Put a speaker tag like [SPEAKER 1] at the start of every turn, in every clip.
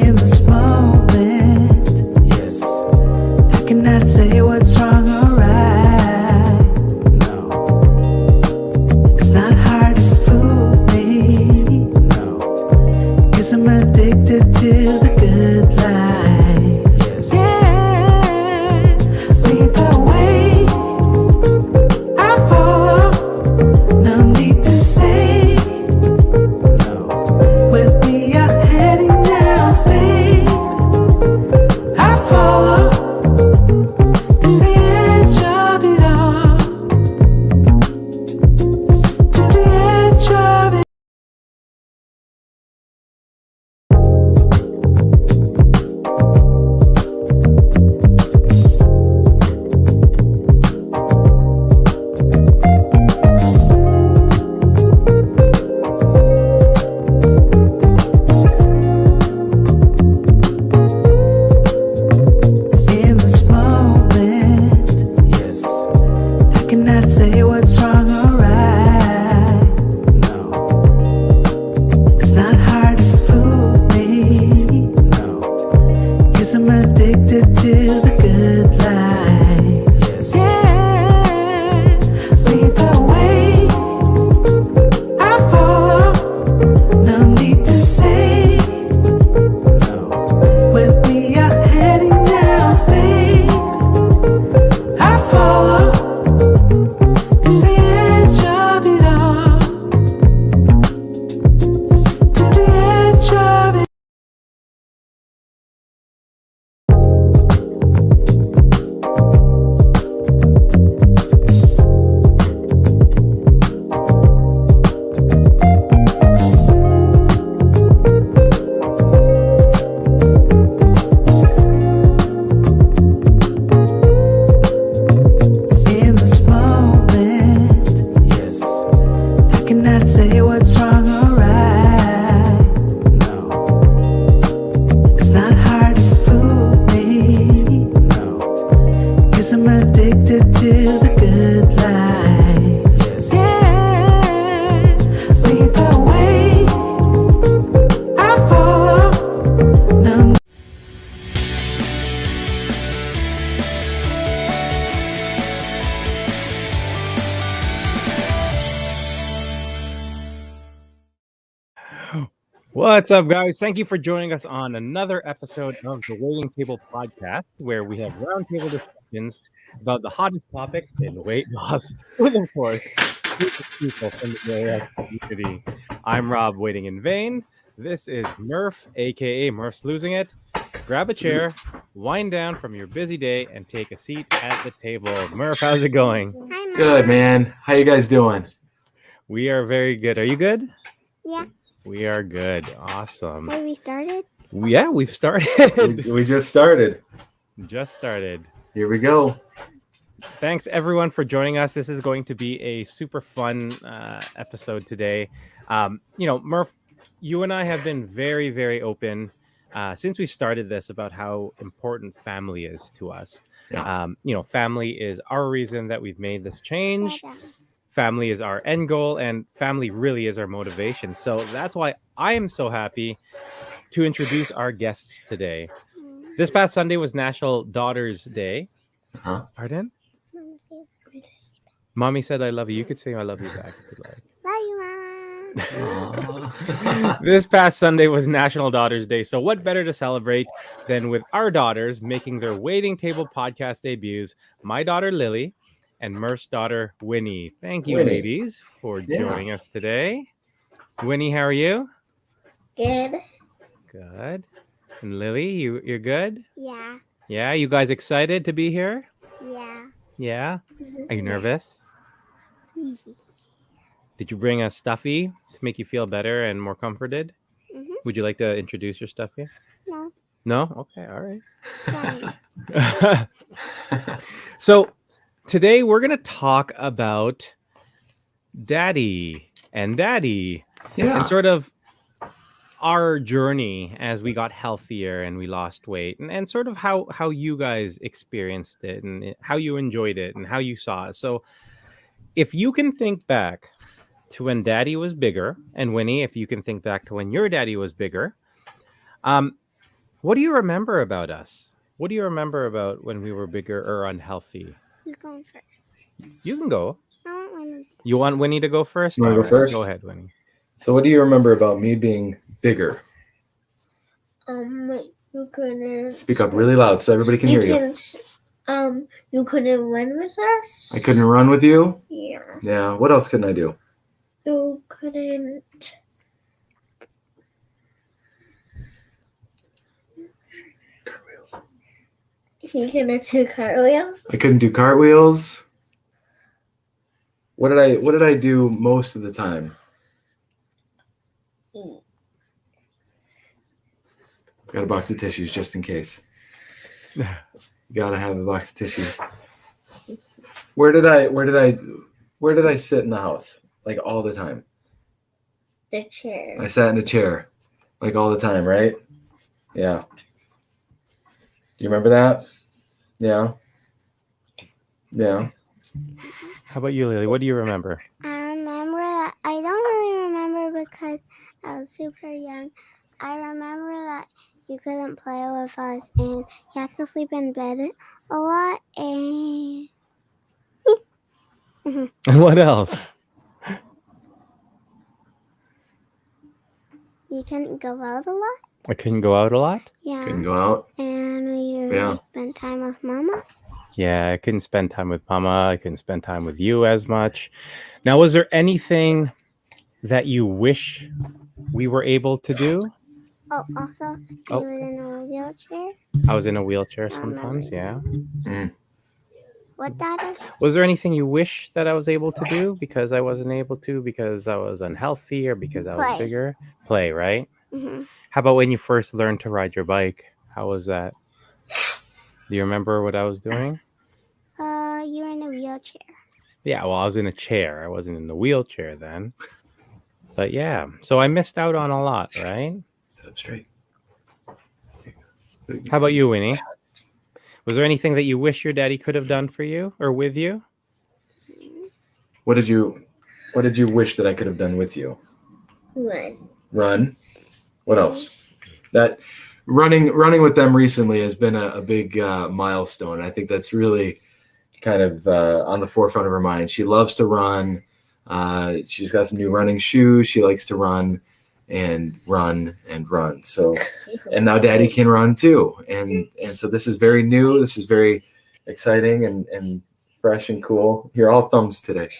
[SPEAKER 1] In this moment,
[SPEAKER 2] Yes.
[SPEAKER 1] I cannot say what's wrong or right.
[SPEAKER 2] No.
[SPEAKER 1] It's not hard to fool me,
[SPEAKER 2] No.
[SPEAKER 1] 'cause I'm addicted to the good life.
[SPEAKER 2] Yes.
[SPEAKER 1] Yeah, lead the way, I follow. No need to say,
[SPEAKER 2] No.
[SPEAKER 1] where we are heading now, babe. I follow to the edge of it all, to the edge of it.
[SPEAKER 2] What's up, guys? Thank you for joining us on another episode of the Waiting Table Podcast, where we have roundtable discussions about the hottest topics in weight loss with, of course, a group of people from the area community. I'm Rob, waiting in vain. This is Murph, aka Murph's Losing It. Grab a chair, wind down from your busy day, and take a seat at the table. Murph, how's it going?
[SPEAKER 3] Hi, Mom.
[SPEAKER 4] Good, man. How you guys doing?
[SPEAKER 2] We are very good. Are you good?
[SPEAKER 3] Yeah.
[SPEAKER 2] We are good. Awesome.
[SPEAKER 3] Have we started?
[SPEAKER 2] Yeah, we've started.
[SPEAKER 4] We just started.
[SPEAKER 2] Just started.
[SPEAKER 4] Here we go.
[SPEAKER 2] Thanks everyone for joining us. This is going to be a super fun episode today. Murph, you and I have been very, very open since we started this about how important family is to us.
[SPEAKER 4] Yeah.
[SPEAKER 2] Family is our reason that we've made this change.
[SPEAKER 3] Dada.
[SPEAKER 2] Family is our end goal, and family really is our motivation. So that's why I am so happy to introduce our guests today. This past Sunday was National Daughters Day.
[SPEAKER 4] Uh-huh.
[SPEAKER 2] Pardon? Mommy said I love you. You could say I love you back if you like.
[SPEAKER 3] Love you, Mom.
[SPEAKER 2] This past Sunday was National Daughters Day. So what better to celebrate than with our daughters making their Waiting Table podcast debuts, my daughter Lily and Murph's daughter Wynnie. Thank you,
[SPEAKER 4] Wynnie.
[SPEAKER 2] ladies, for joining us today. Wynnie, how are you?
[SPEAKER 3] Good.
[SPEAKER 2] Good. And Lily, you're good?
[SPEAKER 3] Yeah.
[SPEAKER 2] Yeah, you guys excited to be here?
[SPEAKER 3] Yeah.
[SPEAKER 2] Yeah. Are you nervous? Did you bring a stuffy to make you feel better and more comforted?
[SPEAKER 3] Mhm.
[SPEAKER 2] Would you like to introduce your stuffy?
[SPEAKER 3] No.
[SPEAKER 2] No? Okay, all
[SPEAKER 3] Sorry.
[SPEAKER 2] right. So today we're going to talk about daddy and
[SPEAKER 4] Yeah.
[SPEAKER 2] sort of our journey as we got healthier and we lost weight and sort of how you guys experienced it and how you enjoyed it and how you saw it. So if you can think back to when daddy was bigger, and Wynnie, if you can think back to when your daddy was bigger, what do you remember about us? What do you remember about when we were bigger or unhealthy?
[SPEAKER 3] You're going first.
[SPEAKER 2] You can go.
[SPEAKER 3] I don't want
[SPEAKER 2] You want Wynnie to go first?
[SPEAKER 4] You wanna go
[SPEAKER 2] All right,
[SPEAKER 4] first?
[SPEAKER 2] Go ahead, Wynnie.
[SPEAKER 4] So what do you remember about me being bigger?
[SPEAKER 3] you couldn't
[SPEAKER 4] Speak up really loud so everybody can hear you.
[SPEAKER 3] You couldn't run with us.
[SPEAKER 4] I couldn't run with you?
[SPEAKER 3] Yeah.
[SPEAKER 4] Yeah. What else couldn't I do?
[SPEAKER 3] You couldn't. He couldn't do cartwheels.
[SPEAKER 4] I couldn't do cartwheels. What did I do most of the time?
[SPEAKER 3] Eat.
[SPEAKER 4] Got a box of tissues just in case. You gotta have a box of tissues. Where did I sit in the house? Like all the time.
[SPEAKER 3] The chair.
[SPEAKER 4] I sat in a chair like all the time, right? Yeah. Do you remember that? Yeah. Yeah.
[SPEAKER 2] How about you, Lily? What do you remember?
[SPEAKER 3] I remember that. I don't really remember because I was super young. I remember that you couldn't play with us and you had to sleep in bed a lot and
[SPEAKER 2] And what else?
[SPEAKER 3] you couldn't go out a lot.
[SPEAKER 2] I couldn't go out a lot.
[SPEAKER 3] Yeah.
[SPEAKER 4] Couldn't go out.
[SPEAKER 3] And we really
[SPEAKER 4] Yeah.
[SPEAKER 3] spent time with Mama.
[SPEAKER 2] Yeah, I couldn't spend time with Mama. I couldn't spend time with you as much. Now, was there anything that you wish we were able to do?
[SPEAKER 3] Oh, also, you
[SPEAKER 2] Oh.
[SPEAKER 3] was in a wheelchair.
[SPEAKER 2] I was in a wheelchair
[SPEAKER 3] I remember
[SPEAKER 2] sometimes, yeah.
[SPEAKER 3] What that is?
[SPEAKER 2] Was there anything you wish that I was able to do because I wasn't able to because I was unhealthy or because I was
[SPEAKER 3] Play.
[SPEAKER 2] bigger? Play, right?
[SPEAKER 3] Mm-hmm.
[SPEAKER 2] How about when you first learned to ride your bike? How was that? Do you remember what I was doing?
[SPEAKER 3] You were in a wheelchair.
[SPEAKER 2] Yeah, well, I was in a chair. I wasn't in the wheelchair then. But yeah, so I missed out on a lot, right?
[SPEAKER 4] Sit up straight.
[SPEAKER 2] How about you, Wynnie? Was there anything that you wish your daddy could have done for you or with you?
[SPEAKER 4] What did you wish that I could have done with you? Run. What else? That running with them recently has been a big milestone. I think that's really kind of on the forefront of her mind. She loves to run. She's got some new running shoes. She likes to run. and run and run. So, and now Daddy can run too. And so this is very new. This is very exciting and fresh and cool. You're all thumbs today.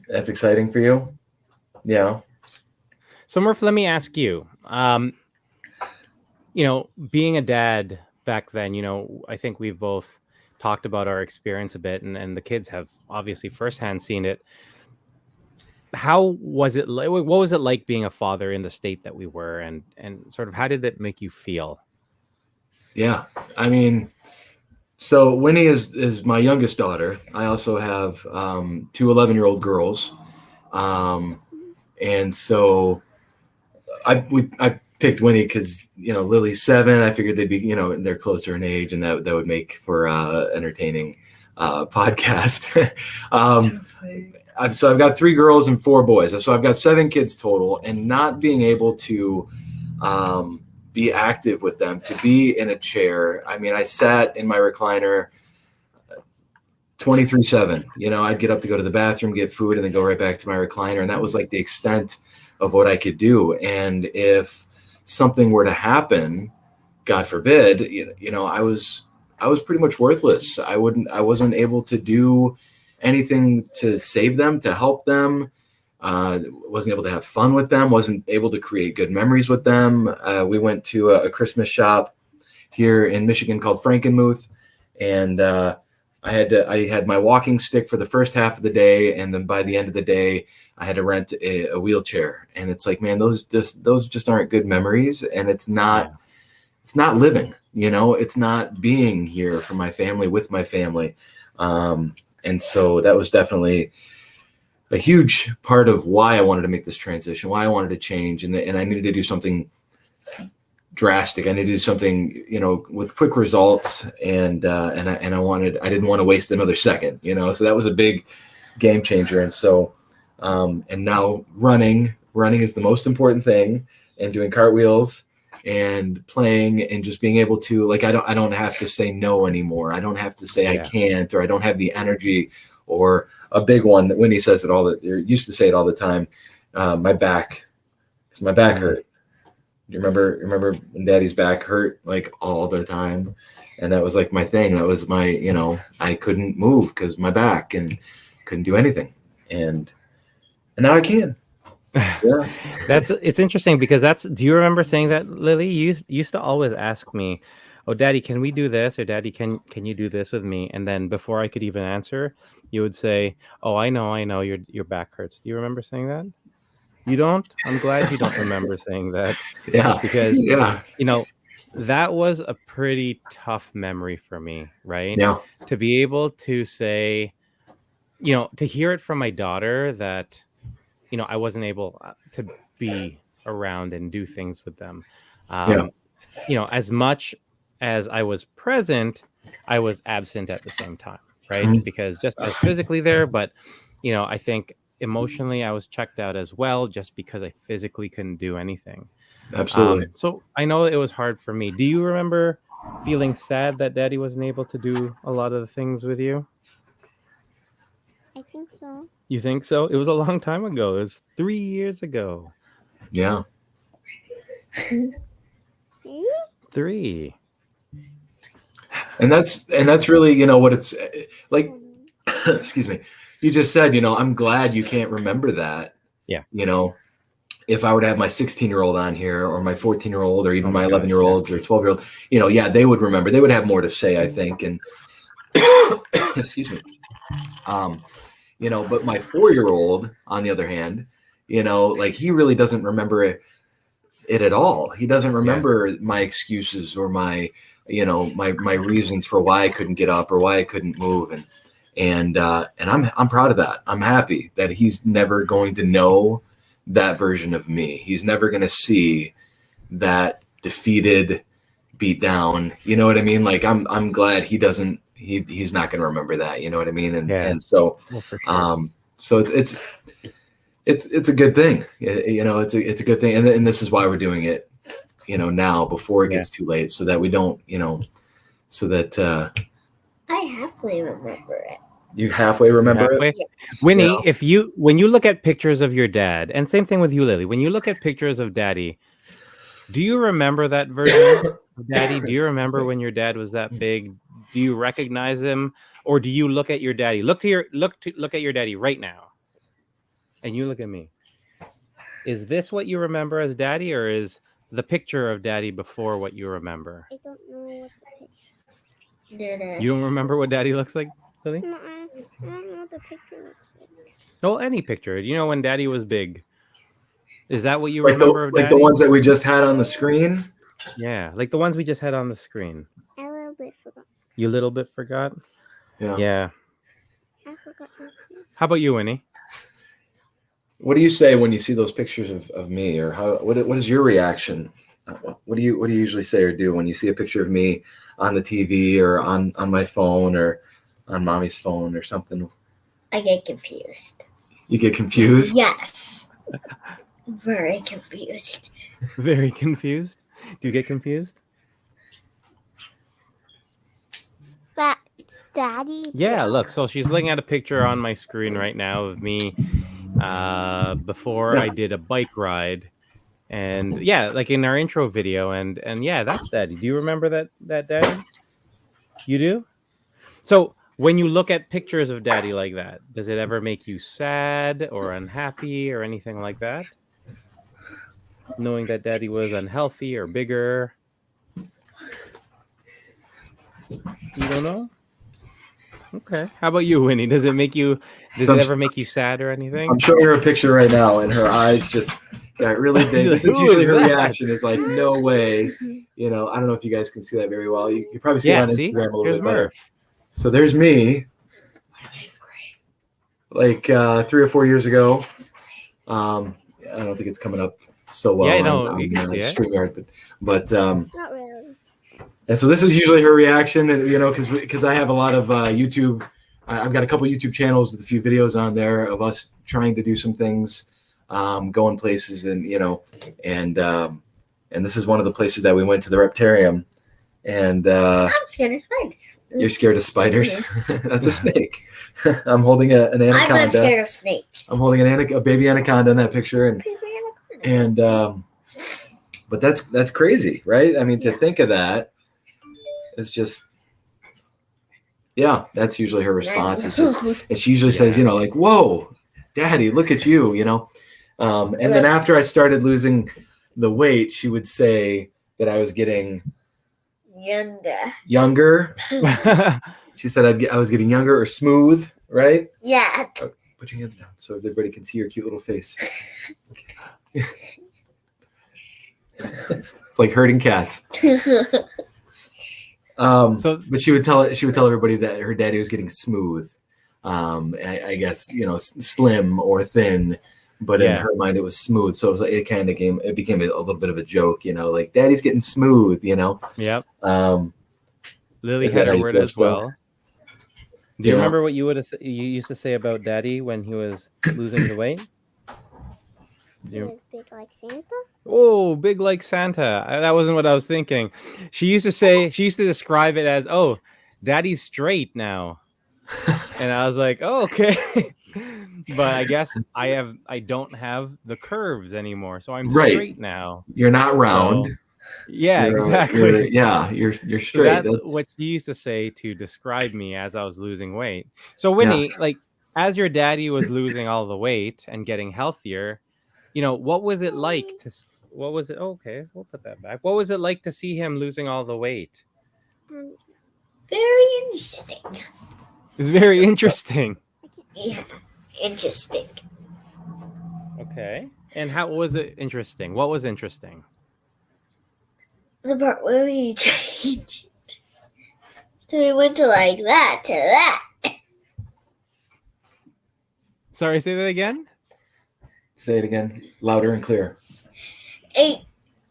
[SPEAKER 4] That's exciting for you? Yeah.
[SPEAKER 2] So Murph, let me ask you, being a dad back then, I think we've both talked about our experience a bit, and the kids have obviously firsthand seen it. How was it like? What was it like being a father in the state that we were, and sort of how did it make you feel?
[SPEAKER 4] Yeah. I mean, so Winnie is my youngest daughter. I also have 2 11-year-old girls. And so I picked Winnie because, Lily's 7. I figured they'd be, they're closer in age, and that would make for entertaining podcast. So I've got 3 girls and 4 boys. So I've got 7 kids total, and not being able to be active with them, to be in a chair. I mean, I sat in my recliner 24/7. I'd get up to go to the bathroom, get food, and then go right back to my recliner. And that was like the extent of what I could do. And if something were to happen, God forbid, I was pretty much worthless. I wasn't able to do anything to save them, to help them. Wasn't able to have fun with them. Wasn't able to create good memories with them. We went to a Christmas shop here in Michigan called Frankenmuth, and I had my walking stick for the first half of the day, and then by the end of the day, I had to rent a wheelchair. And it's like, man, those just aren't good memories, and it's not living. It's not being here for my family, with my family. And so that was definitely a huge part of why I wanted to make this transition, why I wanted to change, and I needed to do something drastic. I needed to do something, with quick results, and I didn't want to waste another second, so that was a big game changer. And so, and now running is the most important thing, and doing cartwheels and playing and just being able to, like, I don't have to say no anymore. I don't have to say I can't, or I don't have the energy, or a big one that Winnie says used to say it all the time. My back, because my back hurt. You remember when Daddy's back hurt like all the time? And that was like my thing. That was my, I couldn't move because my back, and couldn't do anything. And now I can. Yeah.
[SPEAKER 2] It's interesting because do you remember saying that, Lily? You used to always ask me, "Oh, Daddy, can we do this?" Or "Daddy, can you do this with me?" And then before I could even answer, you would say, "Oh, I know, your back hurts." Do you remember saying that? You don't? I'm glad you don't remember saying that.
[SPEAKER 4] Yeah.
[SPEAKER 2] Because that was a pretty tough memory for me, right?
[SPEAKER 4] Yeah.
[SPEAKER 2] To be able to say, to hear it from my daughter that I wasn't able to be around and do things with them. As much as I was present, I was absent at the same time, right?
[SPEAKER 4] Mm-hmm.
[SPEAKER 2] Because just I was physically there, but I think emotionally I was checked out as well, just because I physically couldn't do anything.
[SPEAKER 4] Absolutely.
[SPEAKER 2] So I know it was hard for me. Do you remember feeling sad that Daddy wasn't able to do a lot of the things with you?
[SPEAKER 3] I think so.
[SPEAKER 2] You think so? It was a long time ago. It was 3 years ago.
[SPEAKER 4] Yeah.
[SPEAKER 2] 3.
[SPEAKER 4] And that's really, what it's like. Excuse me. You just said, I'm glad you can't remember that.
[SPEAKER 2] Yeah.
[SPEAKER 4] If I were to have my 16-year-old on here, or my 14-year-old, or even my 11-year-olds or 12-year-old, they would remember. They would have more to say, I think. And excuse me. But my 4-year-old, on the other hand, like, he really doesn't remember it at all. He doesn't remember my excuses, or my my reasons for why I couldn't get up, or why I couldn't move. And I'm proud of that. I'm happy that he's never going to know that version of me. He's never going to see that defeated, beat down. You know what I mean? Like, I'm glad he doesn't. He's not going to remember that. You know what I mean? And so,
[SPEAKER 2] for sure.
[SPEAKER 4] So it's a good thing. It's a good thing. And this is why we're doing it, now, before it gets too late, so that we don't, so that
[SPEAKER 3] I halfway remember it.
[SPEAKER 4] You halfway remember
[SPEAKER 2] halfway?
[SPEAKER 4] it?
[SPEAKER 3] Yes.
[SPEAKER 2] Winnie,
[SPEAKER 4] Yeah.
[SPEAKER 2] when you look at pictures of your dad, and same thing with you, Lily, when you look at pictures of Daddy, do you remember that version of Daddy? Do you remember when your dad was that big? Do you recognize him, or do you look at your daddy? Look at your daddy right now, and you look at me. Is this what you remember as Daddy, or is the picture of Daddy before what you remember?
[SPEAKER 3] I don't know what the
[SPEAKER 2] You don't remember what Daddy looks like, Lily?
[SPEAKER 3] No, I don't know what the picture looks like.
[SPEAKER 2] No, any picture. You know when Daddy was big. Is that what you
[SPEAKER 4] Like
[SPEAKER 2] remember of
[SPEAKER 4] the
[SPEAKER 2] Daddy?
[SPEAKER 4] ones that we just had on the screen.
[SPEAKER 2] Yeah, like the ones we just had on the screen.
[SPEAKER 3] I a little bit forgot.
[SPEAKER 2] You a little bit forgot?
[SPEAKER 4] Yeah.
[SPEAKER 2] Yeah.
[SPEAKER 3] I forgot.
[SPEAKER 2] How about you, Winnie?
[SPEAKER 4] What do you say when you see those pictures of me, or what is your reaction? What do you usually say or do when you see a picture of me on the TV or on my phone or on mommy's phone or something?
[SPEAKER 3] I get confused.
[SPEAKER 4] You get confused?
[SPEAKER 3] Yes. Very confused.
[SPEAKER 2] Very confused? Do you get confused?
[SPEAKER 3] But Daddy.
[SPEAKER 2] Yeah, look. So she's looking at a picture on my screen right now of me before
[SPEAKER 4] Yeah.
[SPEAKER 2] I did a bike ride. And yeah, like in our intro video. And yeah, that's Daddy. Do you remember that Daddy? You do? So when you look at pictures of Daddy like that, does it ever make you sad or unhappy or anything like that? Knowing that Daddy was unhealthy or bigger? You don't know? Okay. How about you, Winnie? Does it ever make you sad or anything?
[SPEAKER 4] I'm showing her a picture right now, and her eyes just got really big. This is
[SPEAKER 2] Who
[SPEAKER 4] usually
[SPEAKER 2] is
[SPEAKER 4] her
[SPEAKER 2] that?
[SPEAKER 4] reaction. Is like, no way. You know, I don't know if you guys can see that very well. You probably see it
[SPEAKER 2] Yeah,
[SPEAKER 4] on
[SPEAKER 2] see?
[SPEAKER 4] Instagram a little
[SPEAKER 2] Here's
[SPEAKER 4] bit better.
[SPEAKER 2] Murph.
[SPEAKER 4] So there's me, like 3 or 4 years ago. I don't think it's coming up so well
[SPEAKER 2] Yeah, no,
[SPEAKER 4] on
[SPEAKER 2] you can see it.
[SPEAKER 4] StreamYard, but
[SPEAKER 3] Not really.
[SPEAKER 4] and so this is usually her reaction, and you know, because I have a lot of YouTube. I've got a couple YouTube channels with a few videos on there of us trying to do some things, going places, and you know, and this is one of the places that we went to, the Reptarium, and
[SPEAKER 3] I'm scared of spiders.
[SPEAKER 4] you're scared of spiders.
[SPEAKER 3] Yes.
[SPEAKER 4] That's a snake. I'm holding an anaconda.
[SPEAKER 3] I'm not scared of snakes.
[SPEAKER 4] I'm holding a baby anaconda in that picture, and but that's crazy, right? I mean, to think of that, it's just, yeah, that's usually her response. It's just, and she usually says, you know, like, "Whoa, Daddy, look at you," you know. And then after I started losing the weight, she would say that I was getting younger. She said I was getting younger or smooth, right?
[SPEAKER 3] Yeah.
[SPEAKER 4] Oh, put your hands down so everybody can see your cute little face. Okay. It's like herding cats. But she would tell everybody that her daddy was getting smooth. I guess, you know, slim or thin, but in her mind it was smooth. So it became a little bit of a joke, you know, like Daddy's getting smooth, you know.
[SPEAKER 2] Yep. Lily
[SPEAKER 4] Is
[SPEAKER 2] had
[SPEAKER 4] that
[SPEAKER 2] a
[SPEAKER 4] how you
[SPEAKER 2] word
[SPEAKER 4] feel
[SPEAKER 2] as
[SPEAKER 4] still?
[SPEAKER 2] well. Do you remember what you used to say about Daddy when he was losing the weight?
[SPEAKER 3] He was big like Santa?
[SPEAKER 2] Oh, big like Santa. That wasn't what I was thinking. She used to describe it as, "Oh, Daddy's straight now." And I was like, "Oh, okay." But I guess I don't have the curves anymore, so I'm straight now.
[SPEAKER 4] You're not round.
[SPEAKER 2] So, yeah, exactly.
[SPEAKER 4] You're straight.
[SPEAKER 2] So that's what she used to say to describe me as I was losing weight. So Winnie, like, as your daddy was losing all the weight and getting healthier, you know, what was it like to? What was it? Okay, we'll put that back. What was it like to see him losing all the weight?
[SPEAKER 3] Very interesting.
[SPEAKER 2] It's very interesting.
[SPEAKER 3] Yeah, interesting.
[SPEAKER 2] Okay, and how was it interesting? What was interesting?
[SPEAKER 3] The part where we changed. So we went to like that to that.
[SPEAKER 2] Sorry, say that again.
[SPEAKER 4] Say it again, louder and clear.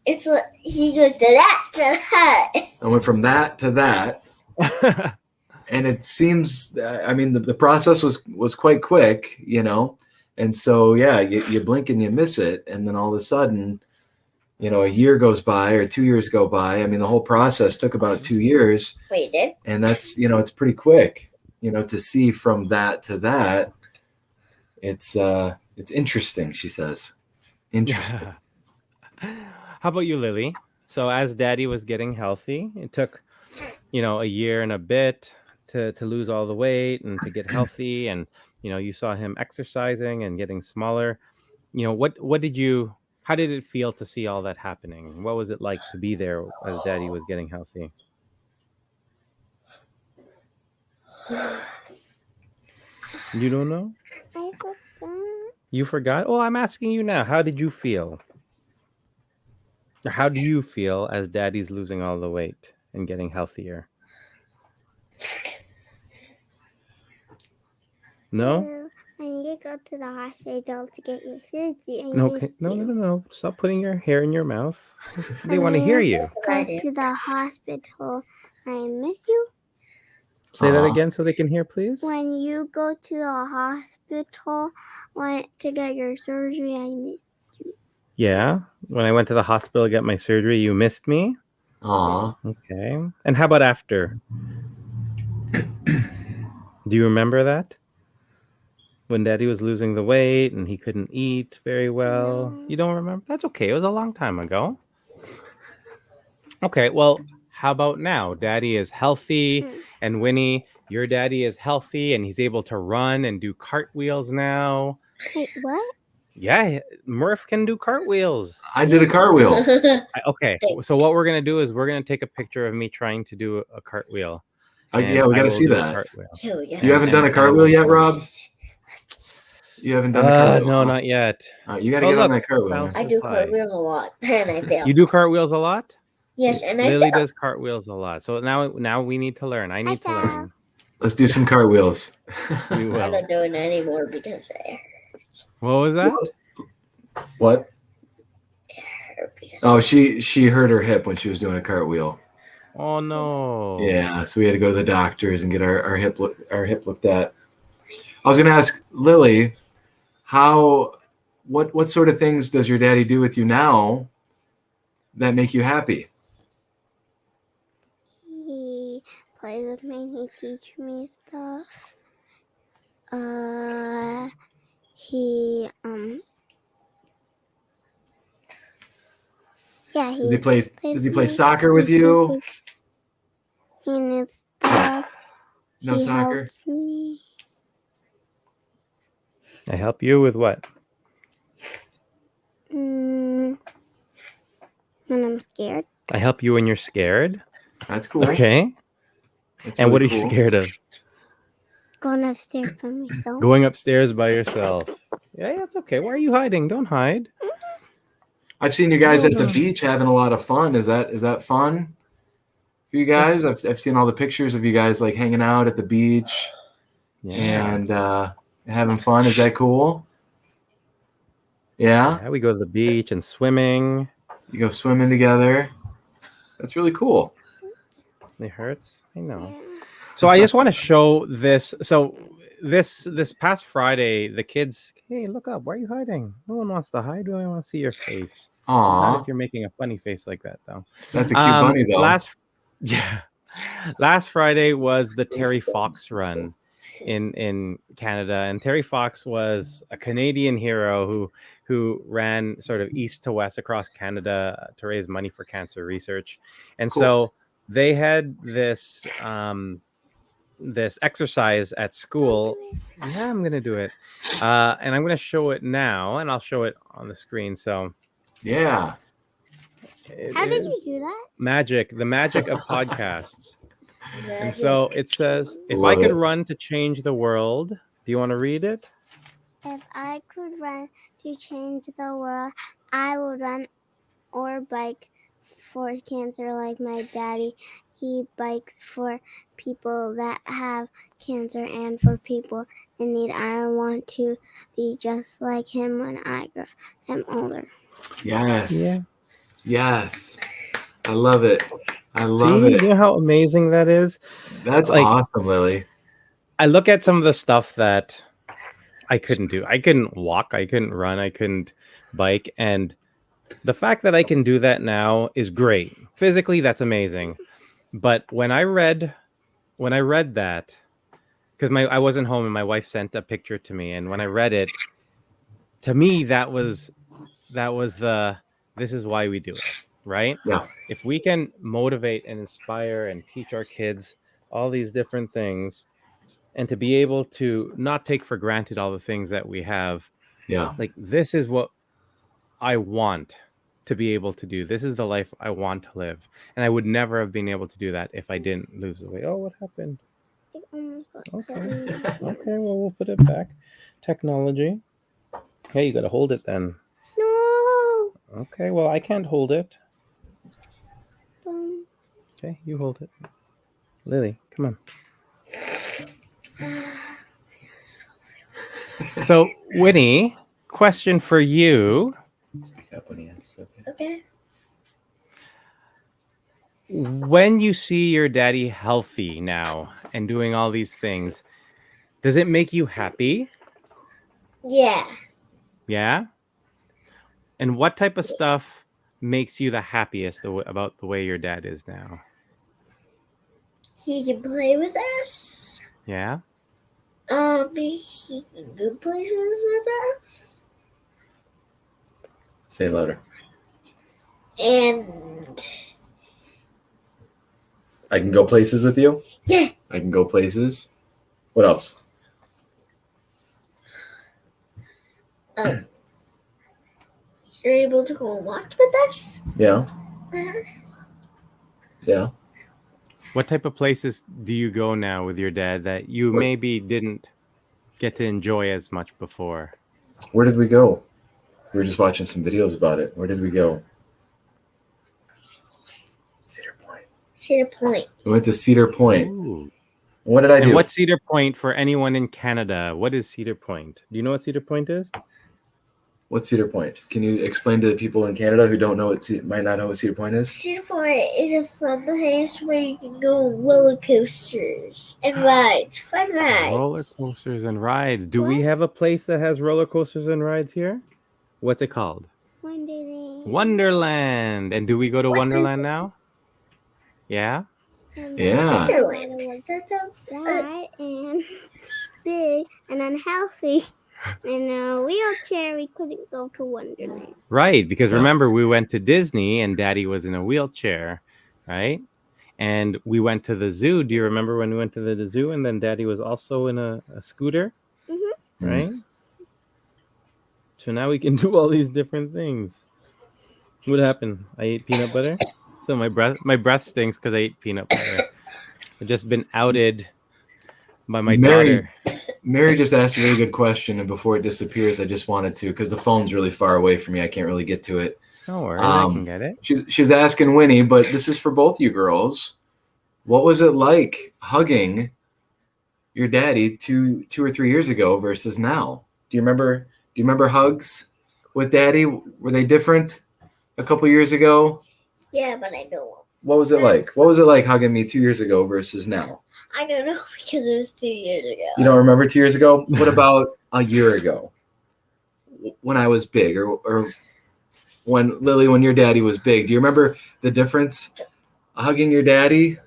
[SPEAKER 3] It's like he goes to that to that.
[SPEAKER 4] I went from that to that, and it seems. I mean, the process was quite quick, you know, and so yeah, you blink and you miss it, and then all of a sudden, you know, a year goes by or 2 years go by. I mean, the whole process took about 2 years.
[SPEAKER 3] Wait, it did?
[SPEAKER 4] And that's, you know, it's pretty quick. to see from that to that, it's interesting, she says. Interesting.
[SPEAKER 2] How about you, Lily? So as Daddy was getting healthy, it took, a year and a bit to lose all the weight and to get healthy, and you saw him exercising and getting smaller. What did you how did it feel to see all that happening? What was it like to be there as Daddy was getting healthy? You don't know?
[SPEAKER 3] I forgot.
[SPEAKER 2] You forgot? Oh, I'm asking you now. How did you feel? Or how do you feel as Daddy's losing all the weight and getting healthier? No?
[SPEAKER 3] I need to go to the hospital to get your surgery. I
[SPEAKER 2] Okay.
[SPEAKER 3] missed
[SPEAKER 2] No,
[SPEAKER 3] you.
[SPEAKER 2] no, no, no. Stop putting your hair in your mouth. They want to hear you.
[SPEAKER 3] Go to the hospital. I miss you.
[SPEAKER 2] Say that
[SPEAKER 4] Aw.
[SPEAKER 2] again so they can hear, please.
[SPEAKER 3] When you go to the hospital to get your surgery, I miss.
[SPEAKER 2] Yeah. When I went to the hospital to get my surgery, you missed me?
[SPEAKER 4] Aw.
[SPEAKER 2] Okay. And how about after? Do you remember that? When Daddy was losing the weight and he couldn't eat very well?
[SPEAKER 3] No.
[SPEAKER 2] You don't remember? That's okay. It was a long time ago. Okay. Well, how about now? Daddy is healthy, and Winnie, your daddy is healthy, and he's able to run and do cartwheels now.
[SPEAKER 3] Wait, what?
[SPEAKER 2] Yeah, Murph can do cartwheels.
[SPEAKER 4] I did a cartwheel.
[SPEAKER 2] Okay. So what we're going to do is we're going to take a picture of me trying to do a cartwheel.
[SPEAKER 4] Yeah, we got to see that.
[SPEAKER 2] Cartwheel.
[SPEAKER 4] You haven't done a cartwheel yet, Rob? You haven't done a cartwheel?
[SPEAKER 2] No, not yet.
[SPEAKER 4] You got to get on that cartwheel. Man.
[SPEAKER 5] I do cartwheels a lot, and I fail.
[SPEAKER 2] You do cartwils a lot?
[SPEAKER 5] Yes, and
[SPEAKER 2] Lily
[SPEAKER 5] I fail.
[SPEAKER 2] does cartwheels a lot. So now we need to learn. I need to learn.
[SPEAKER 4] Let's do some cartwheels.
[SPEAKER 2] We will.
[SPEAKER 5] I'm not doing it anymore because it hurts.
[SPEAKER 2] What was that?
[SPEAKER 4] What?
[SPEAKER 5] It hurt because
[SPEAKER 4] Oh, she hurt her hip when she was doing a cartwheel.
[SPEAKER 2] Oh no.
[SPEAKER 4] Yeah, so we had to go to the doctors and get our hip looked at. I was going to ask Lily, what sort of things does your daddy do with you now that make you happy?
[SPEAKER 3] He plays with me and he teaches me stuff. He yeah,
[SPEAKER 4] Does he play soccer with you?
[SPEAKER 3] He needs stuff.
[SPEAKER 4] No
[SPEAKER 3] He
[SPEAKER 4] soccer.
[SPEAKER 3] helps me.
[SPEAKER 2] I help you with what?
[SPEAKER 3] When I'm scared.
[SPEAKER 2] I help you when you're scared.
[SPEAKER 4] That's cool.
[SPEAKER 2] Okay.
[SPEAKER 4] That's
[SPEAKER 2] And what are
[SPEAKER 4] really
[SPEAKER 2] you
[SPEAKER 4] cool.
[SPEAKER 2] scared of?
[SPEAKER 3] Going upstairs by myself.
[SPEAKER 2] Going upstairs by yourself. Yeah, that's okay. Why are you hiding? Don't hide.
[SPEAKER 4] I've seen you guys at the beach having a lot of fun. Is that fun for you guys? I've seen all the pictures of you guys like hanging out at the beach and having fun. Is that cool? Yeah?
[SPEAKER 2] Yeah, we go to the beach and swimming.
[SPEAKER 4] You go swimming together. That's really cool.
[SPEAKER 2] It hurts. I know. So I just want to show this. So this past Friday, the kids, hey, look up. Why are you hiding? No one wants to hide. We only want to see your face. Not
[SPEAKER 4] Aww.
[SPEAKER 2] if you're making a funny face like that, though.
[SPEAKER 4] That's a cute bunny, though.
[SPEAKER 2] Last Friday was the Terry Fox run in Canada, and Terry Fox was a Canadian hero who ran sort of east to west across Canada to raise money for cancer research. And so they had this this exercise at school. Yeah, I'm gonna do it, and I'm gonna show it now, and I'll show it on the screen. So
[SPEAKER 4] yeah.
[SPEAKER 3] How did you do that?
[SPEAKER 2] Magic, the magic of podcasts. And so it says, if
[SPEAKER 4] Love
[SPEAKER 2] I could
[SPEAKER 4] it.
[SPEAKER 2] run to change the world, do you want to read it?
[SPEAKER 3] If I could run to change the world, I would run or bike for cancer like my daddy. He bikes for people that have cancer and for people in need. I want to be just like him when I am older.
[SPEAKER 4] Yes.
[SPEAKER 2] Yeah.
[SPEAKER 4] Yes. I love it. I love
[SPEAKER 2] See,
[SPEAKER 4] it.
[SPEAKER 2] you know how amazing that is?
[SPEAKER 4] That's
[SPEAKER 2] like-
[SPEAKER 4] awesome, Lily.
[SPEAKER 2] I look at some of the stuff that I couldn't do. I couldn't walk. I couldn't run. I couldn't bike. And the fact that I can do that now is great. Physically, that's amazing. But when I read that, because I wasn't home and my wife sent a picture to me, and when I read it, to me that was this is why we do it, right?
[SPEAKER 4] Yeah.
[SPEAKER 2] If we can motivate and inspire and teach our kids all these different things, and to be able to not take for granted all the things that we have,
[SPEAKER 4] Yeah.
[SPEAKER 2] like this is what I want to be able to do. This is the life I want to live, and I would never have been able to do that if I didn't lose the weight. Oh, what happened?
[SPEAKER 3] It almost got
[SPEAKER 2] Okay.
[SPEAKER 3] cut.
[SPEAKER 2] Okay, well, we'll put it back. Technology. Hey, you gotta hold it then.
[SPEAKER 3] No.
[SPEAKER 2] Okay, well, I can't hold it.
[SPEAKER 3] Boom.
[SPEAKER 2] Okay, you hold it. Lily, come on. So, Winnie, question for you.
[SPEAKER 4] Speak up when he asks.
[SPEAKER 5] Okay.
[SPEAKER 2] When you see your daddy healthy now and doing all these things, does it make you happy?
[SPEAKER 5] Yeah.
[SPEAKER 2] Yeah? And what type of stuff makes you the happiest about the way your dad is now?
[SPEAKER 5] He can play with us.
[SPEAKER 2] Yeah?
[SPEAKER 5] He can go places with us.
[SPEAKER 4] Say louder.
[SPEAKER 5] And
[SPEAKER 4] I can go places with you.
[SPEAKER 5] yeah.
[SPEAKER 4] I can go places. What else?
[SPEAKER 5] You're able to go watch with us.
[SPEAKER 4] Yeah. Yeah.
[SPEAKER 2] What type of places do you go now with your dad that you maybe didn't get to enjoy as much before?
[SPEAKER 4] Where did we go? We were just watching some videos about it. Where did we go? Cedar Point.
[SPEAKER 5] Cedar Point.
[SPEAKER 4] We went to Cedar Point.
[SPEAKER 2] Ooh.
[SPEAKER 4] What did I do?
[SPEAKER 2] And what's Cedar Point for anyone in Canada? What is Cedar Point? Do you know what Cedar Point is?
[SPEAKER 4] What's Cedar Point? Can you explain to the people in Canada who don't know might not know what Cedar Point is?
[SPEAKER 5] Cedar Point is a fun place where you can go on roller coasters and rides. Fun rides.
[SPEAKER 2] Roller coasters and rides. Do we
[SPEAKER 3] What?
[SPEAKER 2] have a place that has roller coasters and rides here? What's it called?
[SPEAKER 3] Wonderland.
[SPEAKER 2] Wonderland. And do we go to Wonderland now? Yeah?
[SPEAKER 4] Yeah.
[SPEAKER 5] Wonderland. That's a
[SPEAKER 3] Right and big and unhealthy. In a wheelchair, we couldn't go to Wonderland.
[SPEAKER 2] Right, because
[SPEAKER 4] Yeah.
[SPEAKER 2] remember we went to Disney and Daddy was in a wheelchair, right? And we went to the zoo. Do you remember when we went to the zoo and then Daddy was also in a scooter?
[SPEAKER 3] Mm-hmm.
[SPEAKER 2] Right? So now we can do all these different things. What happened? I ate peanut butter. So my breath stinks because I ate peanut butter. I've just been outed by my daughter.
[SPEAKER 4] Mary just asked a really good question, and before it disappears, I just wanted to, because the phone's really far away from me. I can't really get to it.
[SPEAKER 2] Don't worry, I can get it.
[SPEAKER 4] She's asking Winnie, but this is for both you girls. What was it like hugging your daddy two or 3 years ago versus now? Do you remember hugs with Daddy? Were they different a couple years ago?
[SPEAKER 5] yeah, but I don't.
[SPEAKER 4] What was it like? What was it like hugging me 2 years ago versus now?
[SPEAKER 5] I don't know because it was 2 years ago.
[SPEAKER 4] You don't remember 2 years ago? What about a year ago? When I was big, or when Lily, when your daddy was big? Do you remember the difference hugging your daddy?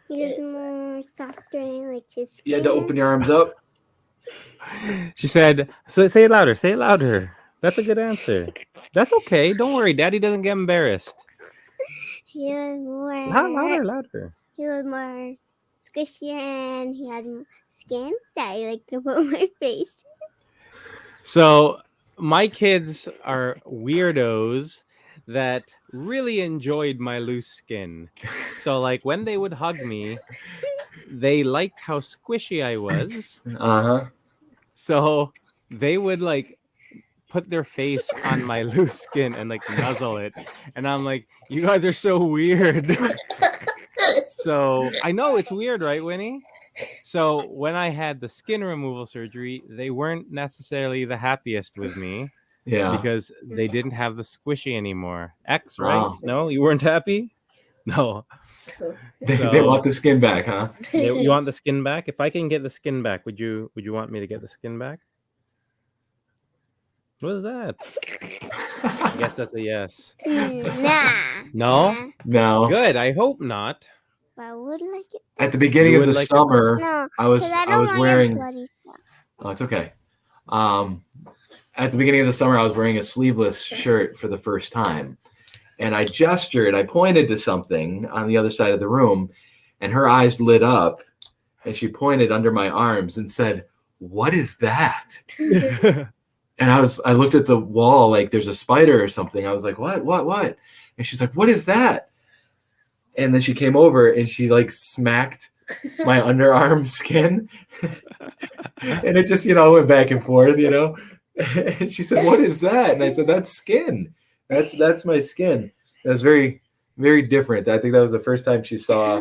[SPEAKER 3] He was more softer and like his skin.
[SPEAKER 4] You had to open your arms up.
[SPEAKER 2] She said, so say it louder. Say it louder. That's a good answer. That's okay. Don't worry. Daddy doesn't get embarrassed.
[SPEAKER 3] He was more
[SPEAKER 2] Louder.
[SPEAKER 3] He was more squishier and he had skin that I like to put on my face.
[SPEAKER 2] So my kids are weirdos that really enjoyed my loose skin. So like when they would hug me, they liked how squishy I was.
[SPEAKER 4] Uh-huh.
[SPEAKER 2] So they would like put their face on my loose skin and like nuzzle it. And I'm like, you guys are so weird. So I know it's weird, right, Winnie? So when I had the skin removal surgery, they weren't necessarily the happiest with me.
[SPEAKER 4] Yeah.
[SPEAKER 2] Because they didn't have the squishy anymore. X, right?
[SPEAKER 4] Wow.
[SPEAKER 2] No, you weren't happy? No.
[SPEAKER 4] They want the skin back, huh?
[SPEAKER 2] You want the skin back? If I can get the skin back, would you want me to get the skin back? What is that? I guess that's a yes.
[SPEAKER 3] Nah.
[SPEAKER 2] No?
[SPEAKER 4] No.
[SPEAKER 2] Good. I hope not.
[SPEAKER 3] I would like it.
[SPEAKER 4] At the beginning
[SPEAKER 2] You
[SPEAKER 4] of
[SPEAKER 2] would
[SPEAKER 4] the
[SPEAKER 2] like it?
[SPEAKER 4] summer,
[SPEAKER 3] No,
[SPEAKER 4] I was
[SPEAKER 3] 'cause I don't like
[SPEAKER 4] wearing.
[SPEAKER 3] bloody stuff.
[SPEAKER 4] Oh, it's okay. At the beginning of the summer, I was wearing a sleeveless shirt for the first time, and I gestured. I pointed to something on the other side of the room, and her eyes lit up, and she pointed under my arms and said, "What is that?" And I looked at the wall like there's a spider or something. I was like, what? And she's like, "What is that?" And then she came over and she like smacked my underarm skin. And it just, went back and forth, And she said, "What is that?" And I said, "That's skin. That's my skin." That's very, very different. I think that was the first time she saw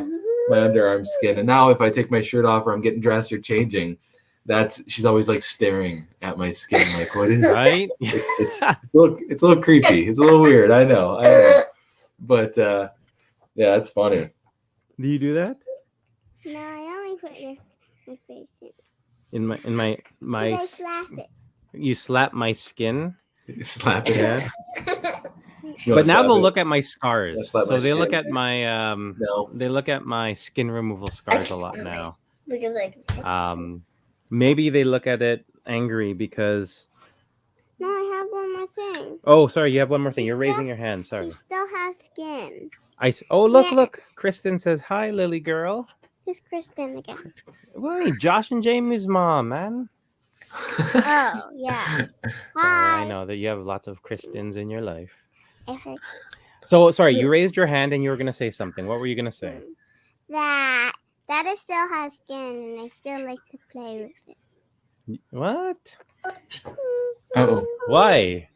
[SPEAKER 4] my underarm skin. And now if I take my shirt off or I'm getting dressed or changing, she's always like staring at my skin, like, what is
[SPEAKER 2] Right?
[SPEAKER 4] it's a little creepy. It's a little weird. I know. But yeah, it's funny.
[SPEAKER 2] Do you do that?
[SPEAKER 3] No, I only put my face in.
[SPEAKER 2] In my
[SPEAKER 3] I slap it.
[SPEAKER 2] You slap my skin.
[SPEAKER 4] Slap it.
[SPEAKER 2] Yeah.
[SPEAKER 4] You
[SPEAKER 2] But
[SPEAKER 4] wanna
[SPEAKER 2] now
[SPEAKER 4] slap
[SPEAKER 2] they'll
[SPEAKER 4] it?
[SPEAKER 2] look at my scars.
[SPEAKER 4] Yeah, slap
[SPEAKER 2] So
[SPEAKER 4] my
[SPEAKER 2] they look
[SPEAKER 4] skin.
[SPEAKER 2] at my
[SPEAKER 4] No.
[SPEAKER 2] they look at my skin removal scars a lot now.
[SPEAKER 5] Because
[SPEAKER 2] Maybe they look at it angry because
[SPEAKER 3] No, I have one more thing.
[SPEAKER 2] oh, sorry, you have one more thing.
[SPEAKER 3] He
[SPEAKER 2] You're
[SPEAKER 3] still-
[SPEAKER 2] raising your hand.
[SPEAKER 3] He
[SPEAKER 2] Sorry.
[SPEAKER 3] still has skin.
[SPEAKER 2] Oh, look,
[SPEAKER 3] Yeah.
[SPEAKER 2] look. Kristen says, "Hi, Lily girl."
[SPEAKER 3] Who's Kristen again?
[SPEAKER 2] Wait, Josh and Jamie's mom, man.
[SPEAKER 3] Oh, yeah.
[SPEAKER 2] Sorry, I
[SPEAKER 3] Hi.
[SPEAKER 2] know that you have lots of Kristens in your life.
[SPEAKER 3] I heard
[SPEAKER 2] So, sorry, you raised your hand and you were going to say something. What were you going to say?
[SPEAKER 3] that it still has skin and I still like to play with it.
[SPEAKER 2] What?
[SPEAKER 4] Oh.
[SPEAKER 2] Why?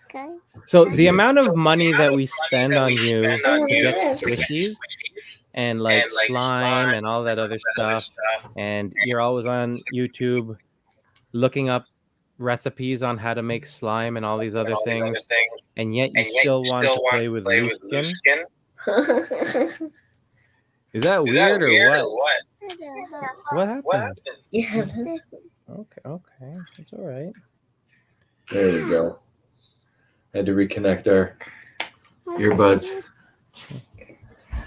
[SPEAKER 3] Okay.
[SPEAKER 2] So, the amount of money that we spend on you to get squishies and like slime and all that other stuff, and you're always on YouTube looking up recipes on how to make slime and all these other things, and yet you still want to play with loose skin? Is that weird or what? What happened?
[SPEAKER 5] yeah.
[SPEAKER 2] Okay, that's all right.
[SPEAKER 4] There you go. Had to reconnect our earbuds.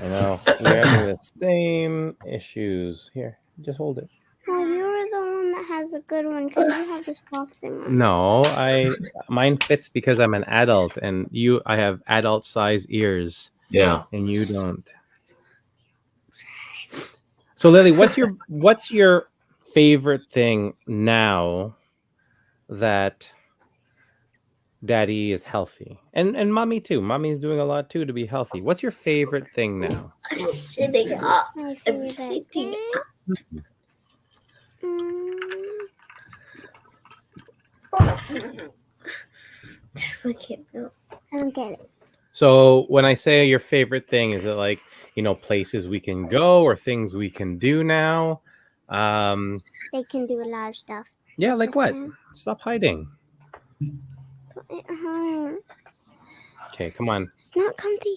[SPEAKER 2] I know we're having the same issues. Here, just hold it.
[SPEAKER 3] Oh, you were the one that has a good one because you have the soft thing on.
[SPEAKER 2] No, mine fits because I'm an adult, and I have adult size ears,
[SPEAKER 4] Yeah.
[SPEAKER 2] and you don't. So Lily, what's your favorite thing now that Daddy is healthy, and Mommy too? Mommy's doing a lot too to be healthy. What's your favorite thing now?
[SPEAKER 5] Sitting up.
[SPEAKER 3] My
[SPEAKER 5] I'm
[SPEAKER 3] favorite
[SPEAKER 5] sitting
[SPEAKER 3] thing.
[SPEAKER 5] up.
[SPEAKER 3] I don't get it.
[SPEAKER 2] So when I say your favorite thing, is it like, places we can go or things we can do now?
[SPEAKER 3] They can do a lot of stuff.
[SPEAKER 2] Yeah, like what?
[SPEAKER 3] Yeah.
[SPEAKER 2] Stop hiding.
[SPEAKER 3] But it hurts.
[SPEAKER 2] Okay, come on.
[SPEAKER 3] It's not comfy.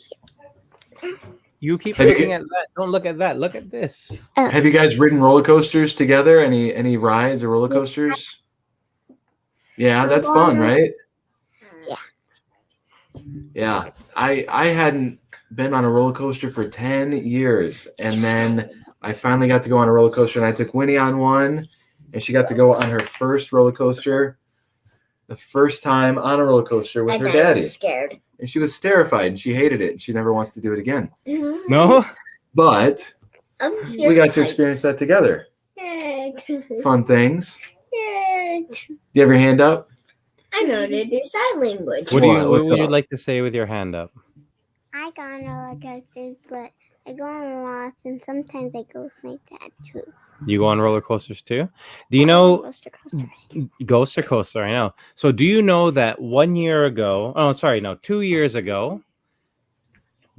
[SPEAKER 2] You keep
[SPEAKER 4] Have you-
[SPEAKER 2] looking at that. Don't look at that. Look at this.
[SPEAKER 4] Have you guys ridden roller coasters together? Any rides or roller coasters? Yeah, that's fun, right?
[SPEAKER 3] Yeah.
[SPEAKER 4] Yeah. I hadn't been on a roller coaster for 10 years. And then I finally got to go on a roller coaster, and I took Winnie on one, and she got to go on her first roller coaster, the first time on a roller coaster with her daddy.
[SPEAKER 5] Scared.
[SPEAKER 4] And she was terrified, and she hated it, and she never wants to do it again.
[SPEAKER 2] No?
[SPEAKER 4] But
[SPEAKER 5] I'm scared.
[SPEAKER 4] we got to experience that together.
[SPEAKER 5] Scared.
[SPEAKER 4] Fun things.
[SPEAKER 5] Scared.
[SPEAKER 4] You have your hand up?
[SPEAKER 5] I know to do sign language.
[SPEAKER 2] What
[SPEAKER 4] What's
[SPEAKER 2] would you
[SPEAKER 4] up?
[SPEAKER 2] like to say with your hand up?
[SPEAKER 3] I go on roller coasters, but I go on lots, and sometimes I go with my dad too.
[SPEAKER 2] You go on roller coasters too? Do you know
[SPEAKER 3] Coasters.
[SPEAKER 2] Ghost or Coaster? I know. So do you know that 1 year ago, 2 years ago,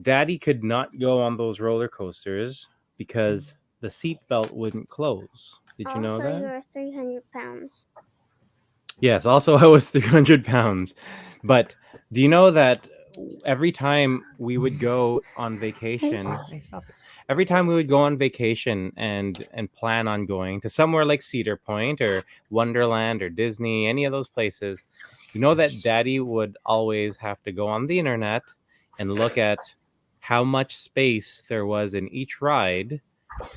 [SPEAKER 2] Daddy could not go on those roller coasters because the seatbelt wouldn't close. Did you know
[SPEAKER 3] Also,
[SPEAKER 2] that?
[SPEAKER 3] you're 300 pounds.
[SPEAKER 2] Yes, also I was 300 pounds. But do you know that every time we would go on vacation, hey, stop it. Every time we would go on vacation and plan on going to somewhere like Cedar Point or Wonderland or Disney, any of those places, you know that Daddy would always have to go on the internet and look at how much space there was in each ride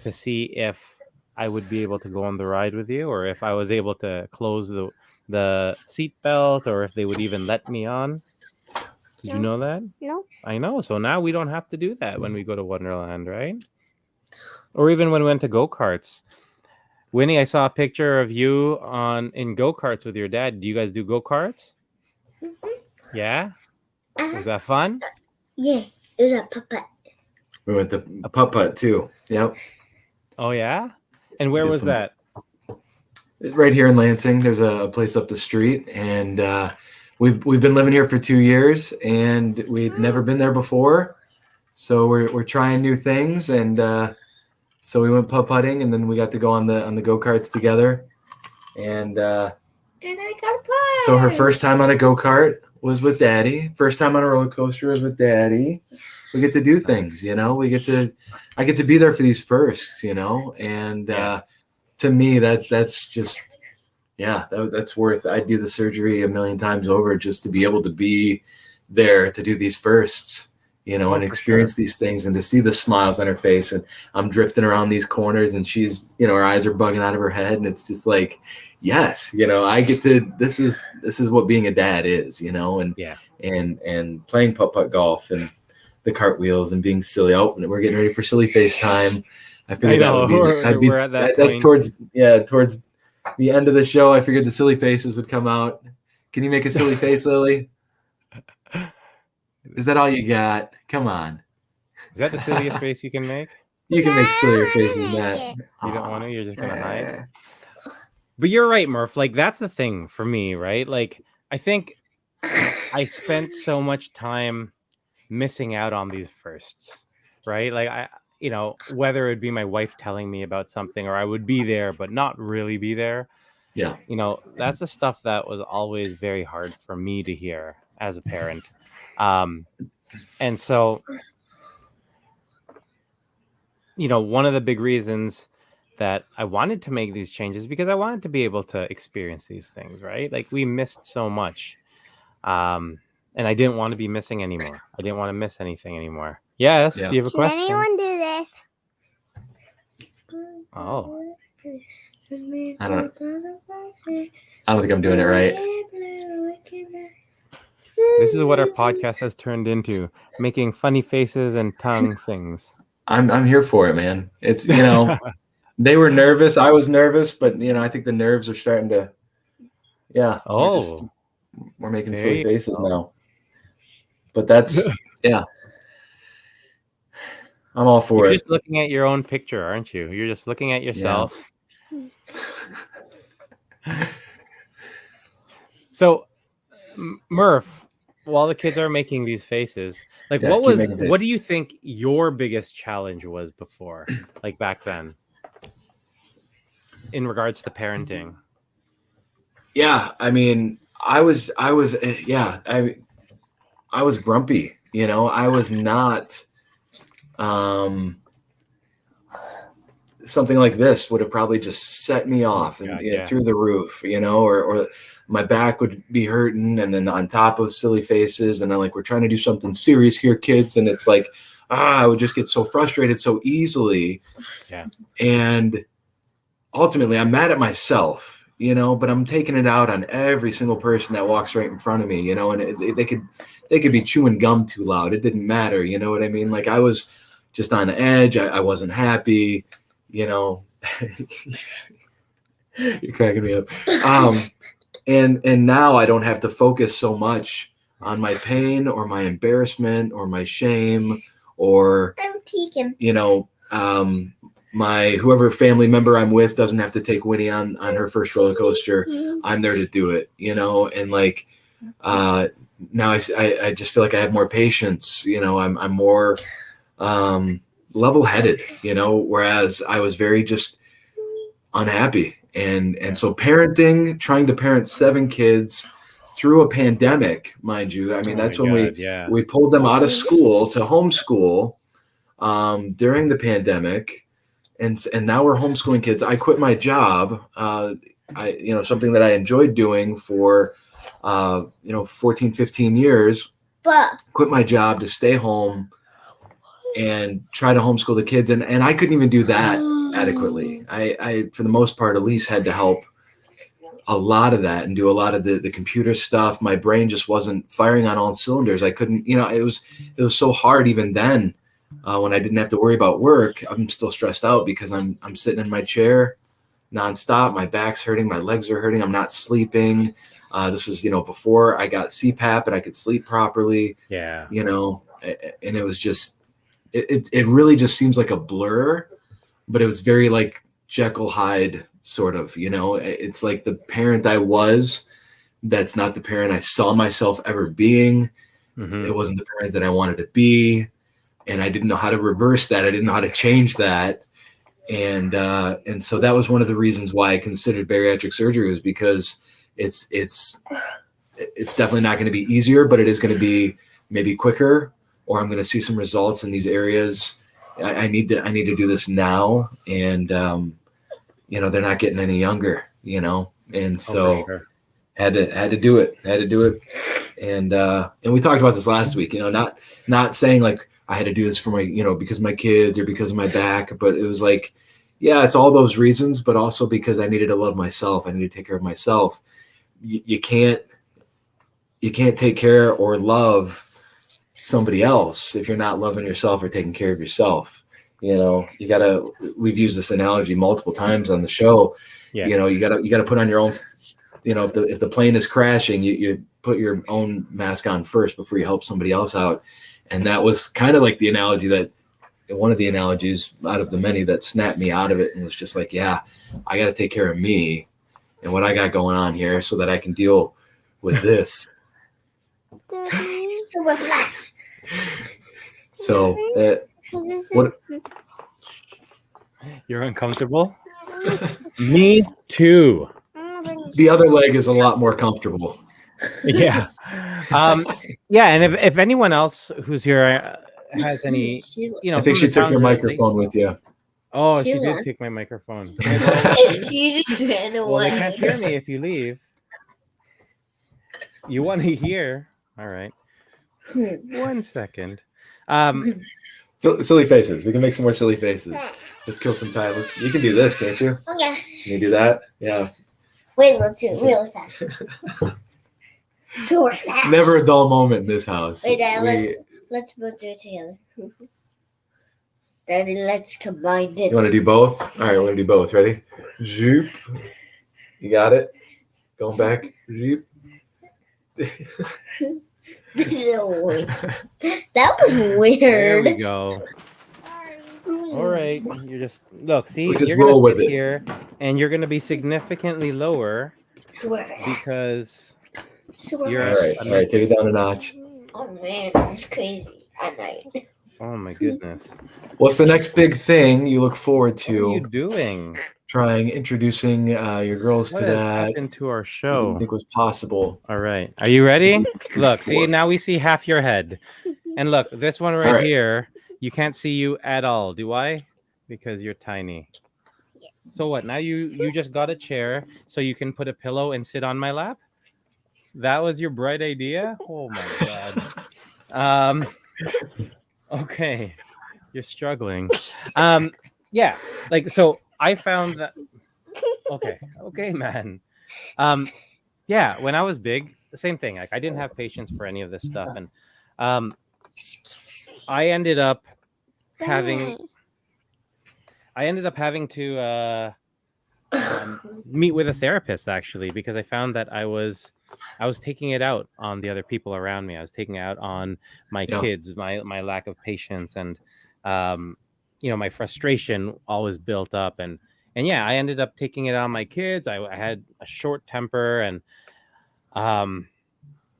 [SPEAKER 2] to see if I would be able to go on the ride with you, or if I was able to close the seat belt, or if they would even let me on. Did you know that?
[SPEAKER 3] No.
[SPEAKER 2] I know. So now we don't have to do that when we go to Wonderland, right? Or even when we went to go-karts. Winnie, I saw a picture of you in go-karts with your dad. Do you guys do go-karts? Yeah? Was that fun?
[SPEAKER 5] Yeah, it was a puppet.
[SPEAKER 4] We went to putt-putt too. Yep.
[SPEAKER 2] Oh, yeah? And where
[SPEAKER 4] Did
[SPEAKER 2] was
[SPEAKER 4] some-
[SPEAKER 2] that?
[SPEAKER 4] Right here in Lansing. There's a place up the street, and we've been living here for 2 years, and we'd never been there before. So we're trying new things, and so we went putt-putting, and then we got to go on the go-karts together. And
[SPEAKER 5] And I got a pie.
[SPEAKER 4] so her first time on a go-kart was with Daddy. First time on a roller coaster was with Daddy. We get to do things, you know. I get to be there for these firsts, you know. And to me, that's just, that's worth. I'd do the surgery a million times over just to be able to be there to do these firsts, you know, and experience these things, and to see the smiles on her face. And I'm drifting around these corners, and she's, you know, her eyes are bugging out of her head, and it's just like, yes, you know, I get to. This is what being a dad is, you know, and playing putt-putt golf and the cartwheels and being silly. Oh, and we're getting ready for silly face time. I figured that would be.
[SPEAKER 2] We're at that
[SPEAKER 4] that's
[SPEAKER 2] point.
[SPEAKER 4] towards the end of the show. I figured the silly faces would come out. Can you make a silly face, Lily? Is that all you got? Come on.
[SPEAKER 2] Is that the silliest face you can make?
[SPEAKER 4] You can make sillier faces than that.
[SPEAKER 2] You don't want to? You're just going to hide? But you're right, Murph. Like, that's the thing for me, right? Like, I think I spent so much time missing out on these firsts, right? Like, you know, whether it be my wife telling me about something, or I would be there but not really be there.
[SPEAKER 4] Yeah.
[SPEAKER 2] You know, that's the stuff that was always very hard for me to hear as a parent. And so, you know, one of the big reasons that I wanted to make these changes, because I wanted to be able to experience these things, right? Like, we missed so much. And I didn't want to be missing anymore. I didn't want to miss anything anymore. Yes.
[SPEAKER 4] Yeah.
[SPEAKER 2] Do you have a
[SPEAKER 3] Can
[SPEAKER 2] question?
[SPEAKER 3] anyone do this?
[SPEAKER 2] Oh.
[SPEAKER 4] I don't think I'm doing it right.
[SPEAKER 2] This is what our podcast has turned into, making funny faces and tongue things.
[SPEAKER 4] I'm here for it, man. It's, you know, they were nervous. I was nervous, but, you know, I think the nerves are starting to, we're making silly faces now. But that's, I'm all for
[SPEAKER 2] You're
[SPEAKER 4] it.
[SPEAKER 2] just looking at your own picture, aren't you? You're just looking at yourself. So, Murph, while the kids are making these faces, like, what do you think your biggest challenge was before, like back then, in regards to parenting?
[SPEAKER 4] Yeah, I mean, I was grumpy, you know. I was not, something like this would have probably just set me off through the roof, you know, or my back would be hurting, and then on top of silly faces, and I'm like, we're trying to do something serious here, kids, and it's like, I would just get so frustrated so easily. Yeah. And ultimately, I'm mad at myself, you know, but I'm taking it out on every single person that walks right in front of me, you know, and they could be chewing gum too loud. It didn't matter, you know what I mean? Like, I was just on edge. I wasn't happy, you know. You're cracking me up. And now I don't have to focus so much on my pain or my embarrassment or my shame or, you know, my whoever family member I'm with doesn't have to take Winnie on her first roller coaster. I'm there to do it, you know, and like now I just feel like I have more patience, you know. I'm more level-headed, you know, whereas I was very just unhappy. And so trying to parent 7 kids through a pandemic, mind you. I mean, that's when we pulled them out of school to homeschool during the pandemic. And now we're homeschooling kids. I quit my job, something that I enjoyed doing for, 14, 15 years, quit my job to stay home and try to homeschool the kids. And I couldn't even do that adequately. I, for the most part, Elise had to help a lot of that and do a lot of the computer stuff. My brain just wasn't firing on all cylinders. I couldn't, it was so hard even then when I didn't have to worry about work. I'm still stressed out because I'm sitting in my chair nonstop. My back's hurting. My legs are hurting. I'm not sleeping. This was, before I got CPAP and I could sleep properly.
[SPEAKER 2] Yeah.
[SPEAKER 4] And it was just, it really just seems like a blur, but it was very like Jekyll Hyde sort of, it's like the parent I was, that's not the parent I saw myself ever being.
[SPEAKER 2] Mm-hmm.
[SPEAKER 4] It wasn't the parent that I wanted to be. And I didn't know how to reverse that. I didn't know how to change that. And so that was one of the reasons why I considered bariatric surgery, was because it's definitely not going to be easier, but it is going to be maybe quicker, or I'm going to see some results in these areas. I need to do this now. And, they're not getting any younger, and so had to do it. And we talked about this last week, not saying like I had to do this for my, because of my kids or because of my back, but it was like, yeah, it's all those reasons, but also because I needed to love myself. I needed to take care of myself. You can't take care or love somebody else if you're not loving yourself or taking care of yourself. We've used this analogy multiple times on the show.
[SPEAKER 2] Yeah.
[SPEAKER 4] You gotta put on your own, if the plane is crashing, you put your own mask on first before you help somebody else out. And that was kind of like the analogy one of the analogies out of the many that snapped me out of it, and was just like, yeah, I got to take care of me and what I got going on here so that I can deal with this. So what?
[SPEAKER 2] You're uncomfortable? Me too.
[SPEAKER 4] The other leg is a lot more comfortable.
[SPEAKER 2] Yeah. Yeah. And if anyone else who's here has any,
[SPEAKER 4] I think she took your microphone with you.
[SPEAKER 2] Oh, she did take my microphone.
[SPEAKER 5] She just ran away.
[SPEAKER 2] Well, they can't hear me if you leave. You want to hear? All right. 1 second.
[SPEAKER 4] Silly faces. We can make some more silly faces. Let's kill some time. You can do this, can't you?
[SPEAKER 5] Okay.
[SPEAKER 4] Can you do that? Yeah.
[SPEAKER 5] Wait, let's do it really fast. So fast.
[SPEAKER 4] Never a dull moment in this house.
[SPEAKER 5] Wait, Dad, let's both do it together. Daddy, let's combine it.
[SPEAKER 4] You want to do both? All right, we're going to do both. Ready? Zoop. You got it? Going back. Zoop.
[SPEAKER 5] That was weird.
[SPEAKER 2] There we go. All right, you just look. See,
[SPEAKER 4] We'll just
[SPEAKER 2] you're
[SPEAKER 4] roll
[SPEAKER 2] gonna
[SPEAKER 4] with
[SPEAKER 2] sit
[SPEAKER 4] it.
[SPEAKER 2] here, and you're gonna be significantly lower because you're.
[SPEAKER 4] All right, take it down a notch.
[SPEAKER 5] Oh man, it's crazy at night.
[SPEAKER 2] Oh my goodness!
[SPEAKER 4] What's the next big thing you look forward
[SPEAKER 2] What are you
[SPEAKER 4] to
[SPEAKER 2] doing?
[SPEAKER 4] introducing your girls
[SPEAKER 2] What
[SPEAKER 4] to
[SPEAKER 2] has
[SPEAKER 4] that?
[SPEAKER 2] happened to our
[SPEAKER 4] I
[SPEAKER 2] show?
[SPEAKER 4] didn't think was possible.
[SPEAKER 2] All right, are you ready? Look, see, now we see half your head, and look, this one right,
[SPEAKER 4] right.
[SPEAKER 2] here, you can't see you at all. Do I? Because you're tiny. So what? Now you just got a chair, so you can put a pillow and sit on my lap. That was your bright idea. Oh my god. Okay, you're struggling. Yeah, like so. I found that. Okay, man. Yeah, when I was big, the same thing. Like I didn't have patience for any of this stuff, and I ended up having to meet with a therapist actually, because I found that I was taking it out on the other people around me. I was taking it out on my kids, my lack of patience, and my frustration always built up, and yeah, I ended up taking it on my kids. I had a short temper, and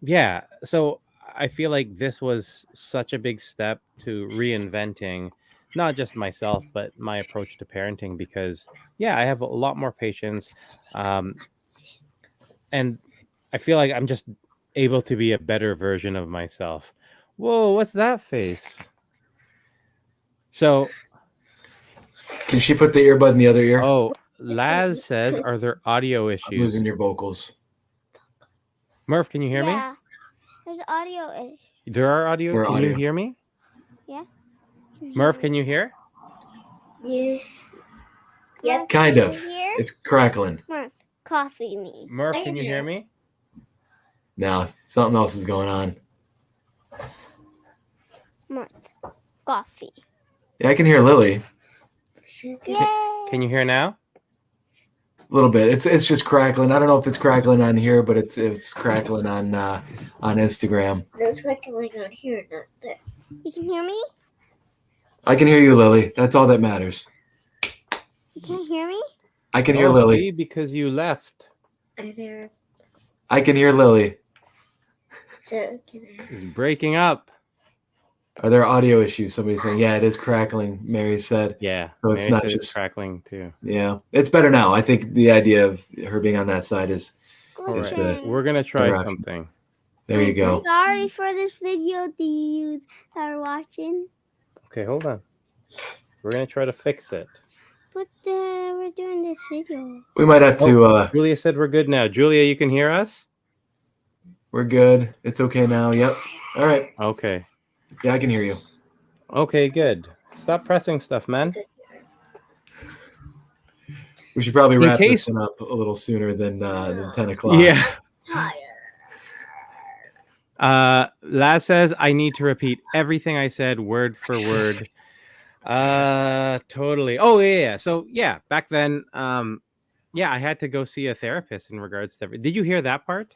[SPEAKER 2] yeah, so I feel like this was such a big step to reinventing not just myself, but my approach to parenting, because yeah, I have a lot more patience. And I feel like I'm just able to be a better version of myself. Whoa, what's that face? So
[SPEAKER 4] Can she put the earbud in the other ear?
[SPEAKER 2] oh, Laz says, are there audio
[SPEAKER 4] I'm
[SPEAKER 2] issues?
[SPEAKER 4] losing your vocals.
[SPEAKER 2] Murph, can you hear
[SPEAKER 3] Yeah, there's audio issue.
[SPEAKER 2] me? There are audio.
[SPEAKER 4] We're
[SPEAKER 2] Can
[SPEAKER 4] audio.
[SPEAKER 2] you hear me?
[SPEAKER 3] Yeah.
[SPEAKER 2] Murph, can you hear?
[SPEAKER 5] Yeah. Yep.
[SPEAKER 4] Kind
[SPEAKER 3] Can
[SPEAKER 4] of.
[SPEAKER 3] you hear?
[SPEAKER 4] It's crackling.
[SPEAKER 3] Murph, coffee me.
[SPEAKER 2] Murph,
[SPEAKER 5] I
[SPEAKER 2] can you
[SPEAKER 5] hear.
[SPEAKER 2] hear me?
[SPEAKER 4] No, something else is going on.
[SPEAKER 3] Murph, coffee.
[SPEAKER 4] Yeah, I can hear Lily
[SPEAKER 3] Yay!
[SPEAKER 2] Can you hear now?
[SPEAKER 4] a little bit. It's just crackling. I don't know if it's crackling on here, but it's crackling on Instagram.
[SPEAKER 5] No, it's crackling on here, not there.
[SPEAKER 3] You can hear me?
[SPEAKER 4] I can hear you, Lily. That's all that matters.
[SPEAKER 3] You can't hear me?
[SPEAKER 4] I can hear
[SPEAKER 2] Oh,
[SPEAKER 4] Lily.
[SPEAKER 2] see, because you left.
[SPEAKER 5] I hear.
[SPEAKER 4] I can hear Lily.
[SPEAKER 5] So can I?
[SPEAKER 2] It's breaking up.
[SPEAKER 4] Are there audio issues? Somebody's saying, yeah, it is crackling, Mary said.
[SPEAKER 2] Yeah.
[SPEAKER 4] So it's
[SPEAKER 2] Mary
[SPEAKER 4] not
[SPEAKER 2] said it's
[SPEAKER 4] just-
[SPEAKER 2] crackling too.
[SPEAKER 4] Yeah, it's better now. I think the idea of her being on that side is,
[SPEAKER 2] All
[SPEAKER 4] Just
[SPEAKER 2] right.
[SPEAKER 4] the-
[SPEAKER 2] We're gonna try
[SPEAKER 4] better option.
[SPEAKER 2] something.
[SPEAKER 4] there you go.
[SPEAKER 3] Sorry for this video, these that are watching.
[SPEAKER 2] Okay, hold on. We're gonna try to fix it.
[SPEAKER 3] But we're doing this video.
[SPEAKER 4] We might have to,
[SPEAKER 2] Julia said we're good now. Julia, you can hear us?
[SPEAKER 4] we're good. It's okay now. Yep. All right.
[SPEAKER 2] Okay.
[SPEAKER 4] Yeah, I can hear you.
[SPEAKER 2] Okay, good. Stop pressing stuff, man.
[SPEAKER 4] We should probably
[SPEAKER 2] In
[SPEAKER 4] wrap
[SPEAKER 2] case-
[SPEAKER 4] this one up a little sooner than 10 o'clock.
[SPEAKER 2] Yeah.
[SPEAKER 5] Higher.
[SPEAKER 2] Laz says I need to repeat everything I said word for word. Totally. Oh yeah. So yeah, back then, yeah, I had to go see a therapist in regards to. Did you hear that part?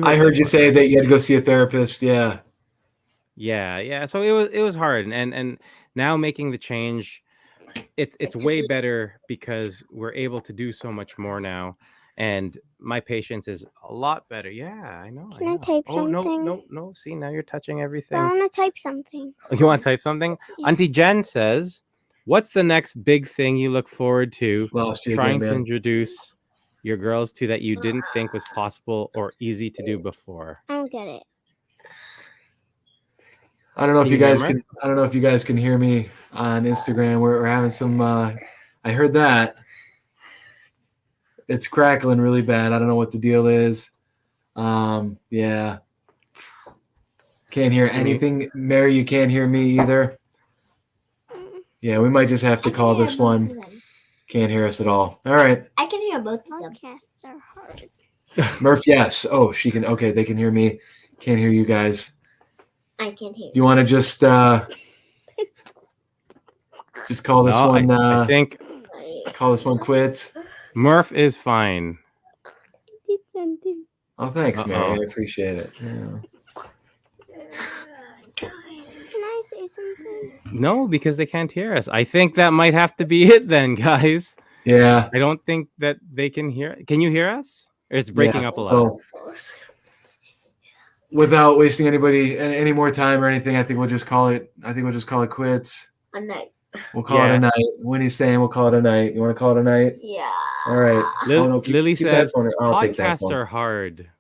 [SPEAKER 4] I heard
[SPEAKER 2] that
[SPEAKER 4] you
[SPEAKER 2] part,
[SPEAKER 4] say
[SPEAKER 2] right?
[SPEAKER 4] that you had to go see a therapist. Yeah.
[SPEAKER 2] Yeah. So it was hard, and now making the change, it's way better because we're able to do so much more now, and my patience is a lot better. Yeah, I know.
[SPEAKER 3] Can I
[SPEAKER 2] know.
[SPEAKER 3] type
[SPEAKER 2] Oh
[SPEAKER 3] something?
[SPEAKER 2] no! See, now you're touching
[SPEAKER 3] But I
[SPEAKER 2] everything.
[SPEAKER 3] want to type something.
[SPEAKER 2] You want to type something?
[SPEAKER 3] Yeah.
[SPEAKER 2] Auntie Jen says, "What's the next big thing you look forward to
[SPEAKER 4] Lost you
[SPEAKER 2] trying
[SPEAKER 4] again,
[SPEAKER 2] to
[SPEAKER 4] man.
[SPEAKER 2] introduce your girls to that you didn't think was possible or easy to do before?"
[SPEAKER 3] I don't get it.
[SPEAKER 4] I don't know if
[SPEAKER 2] Can
[SPEAKER 4] you
[SPEAKER 2] you hear
[SPEAKER 4] guys
[SPEAKER 2] Mark?
[SPEAKER 4] can. I don't know if you guys can hear me on Instagram. We're having some. I heard that it's crackling really bad. I don't know what the deal is. Yeah. Can't hear
[SPEAKER 2] Can you-
[SPEAKER 4] anything. Mary, you can't hear me either. Yeah, we might just have to call this one. Can't hear us at all. All right.
[SPEAKER 5] I can hear both of them.
[SPEAKER 3] Podcasts are hard.
[SPEAKER 4] Murph, yes. Oh, she can. Okay, they can hear me. Can't hear you guys.
[SPEAKER 5] I can hear.
[SPEAKER 4] Do you want to just call this
[SPEAKER 2] No,
[SPEAKER 4] one?
[SPEAKER 2] I think
[SPEAKER 4] Call this one quits.
[SPEAKER 2] Murph is fine.
[SPEAKER 4] Oh, thanks, Mary.
[SPEAKER 2] Uh-oh.
[SPEAKER 4] I appreciate it. Yeah.
[SPEAKER 3] Can I say something?
[SPEAKER 2] No, because they can't hear us. I think that might have to be it then, guys.
[SPEAKER 4] Yeah.
[SPEAKER 2] I don't think that they can hear. Can you hear us? Or it's breaking
[SPEAKER 4] Yeah,
[SPEAKER 2] up a lot.
[SPEAKER 4] So, without wasting any more time or anything, I think we'll just call it. I think we'll just call it quits.
[SPEAKER 5] A night.
[SPEAKER 4] We'll call it
[SPEAKER 2] Yeah.
[SPEAKER 4] a night. Winnie's saying we'll call it a night. You want to call it a night?
[SPEAKER 5] Yeah.
[SPEAKER 4] All right.
[SPEAKER 2] Lily
[SPEAKER 4] keep that
[SPEAKER 2] says
[SPEAKER 4] phone. I'll take that
[SPEAKER 2] podcasts
[SPEAKER 4] phone.
[SPEAKER 2] are hard.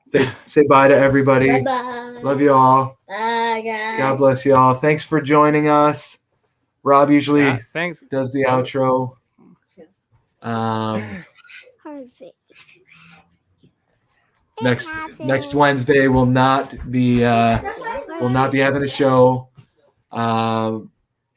[SPEAKER 4] Say bye to everybody.
[SPEAKER 5] Bye bye.
[SPEAKER 4] Love you all.
[SPEAKER 5] Bye guys.
[SPEAKER 4] God bless you all. Thanks for joining us. Rob usually
[SPEAKER 2] Yeah, thanks.
[SPEAKER 4] does the outro.
[SPEAKER 3] Hard fit.
[SPEAKER 4] Next Wednesday will not be having a show.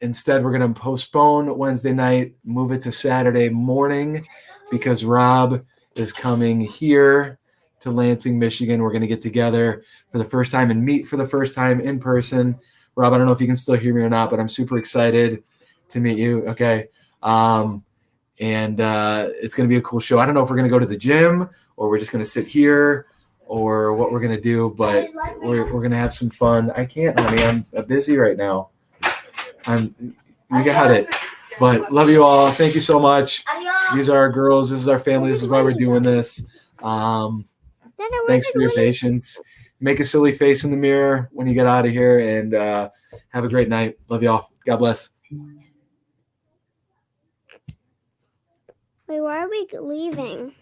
[SPEAKER 4] Instead, we're going to postpone Wednesday night, move it to Saturday morning because Rob is coming here to Lansing, Michigan. We're going to get together for the first time and meet for the first time in person. Rob, I don't know if you can still hear me or not, but I'm super excited to meet you. Okay. And it's going to be a cool show. I don't know if we're going to go to the gym or we're just going to sit here or what we're going to do, but we're going to have some fun. I can't, honey. I'm busy right now. You got it. But love you all. Thank you so much. These are our girls. This is our family. This is why we're doing this. Thanks for your patience. Make a silly face in the mirror when you get out of here, and have a great night. Love y'all. God bless.
[SPEAKER 3] Wait, why are we leaving?